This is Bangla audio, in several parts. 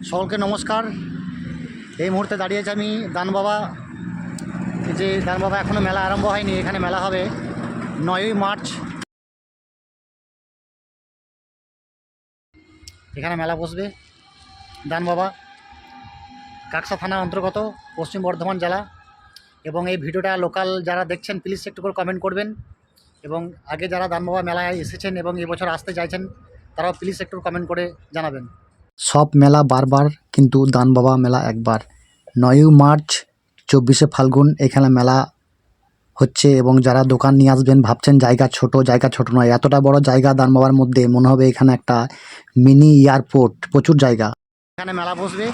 সকলকে নমস্কার। এই মুহূর্তে দাঁড়িয়েছি আমি দানবাবা। এই যে দানবাবা এখনও মেলা আরম্ভ হয়নি, এখানে মেলা হবে 9ই মার্চ। এখানে মেলা বসবে দানবাবা, কাকসা থানা অন্তর্গত, পশ্চিম বর্ধমান জেলা। এবং এই ভিডিওটা লোকাল যারা দেখছেন প্লিজ একটু করে কমেন্ট করবেন, এবং আগে যারা দানবাবা মেলায় এসেছেন এবং এবছর আসতে চাইছেন তারাও প্লিজ একটু কমেন্ট করে জানাবেন। সব মেলা বারবার, কিন্তু দানবাবা মেলা একবার। 9ই মার্চ 24শে ফাল্গুন এখানে মেলা হচ্ছে। এবং যারা দোকান নিয়ে আসবেন ভাবছেন জায়গা ছোট নয়, এতটা বড় জায়গা দানবাবার মধ্যে, মনে হবে এখানে একটা মিনি এয়ারপোর্ট, প্রচুর জায়গা। এখানে মেলা বসবে,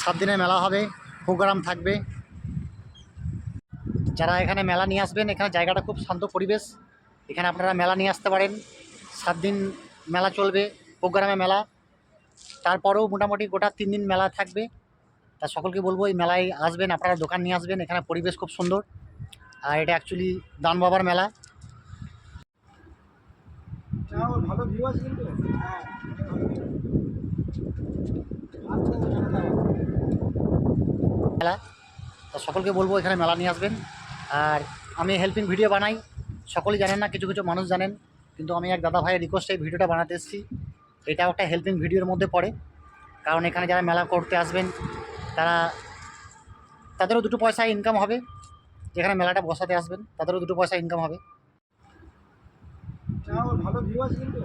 7 দিনের মেলা হবে, প্রোগ্রাম থাকবে। যারা এখানে মেলা নিয়ে আসবেন, এখানে জায়গাটা খুব শান্ত পরিবেশ, এখানে আপনারা মেলা নিয়ে আসতে পারেন। 7 দিন মেলা চলবে, প্রোগ্রামে মেলা। তারপরেও মোটামুটি গোটা 3 দিন মেলা থাকবে। তা সকলকে বলবো এই মেলায় আসবেন, আপনারা দোকান নিয়ে আসবেন। এখানে পরিবেশ খুব সুন্দর, আর এটা অ্যাকচুয়ালি দানবাবার মেলা। মেলা, তা সকলকে বলবো এখানে মেলা নিয়ে আসবেন। আর আমি হেল্পিং ভিডিও বানাই, সকলেই জানেন না, কিছু কিছু মানুষ জানেন, কিন্তু আমি এক দাদা ভাইয়ের রিকোয়েস্টে এই ভিডিওটা বানাতে এসেছি। এটাও একটা হেল্পিং ভিডিওর মধ্যে পড়ে, কারণ এখানে যারা মেলা করতে আসবেন তাদেরও দুটো পয়সা ইনকাম হবে। যেখানে মেলাটা বসাতে আসবেন তাদেরও দুটো পয়সা ইনকাম হবে। ভালো ভিউ আছে কিন্তু।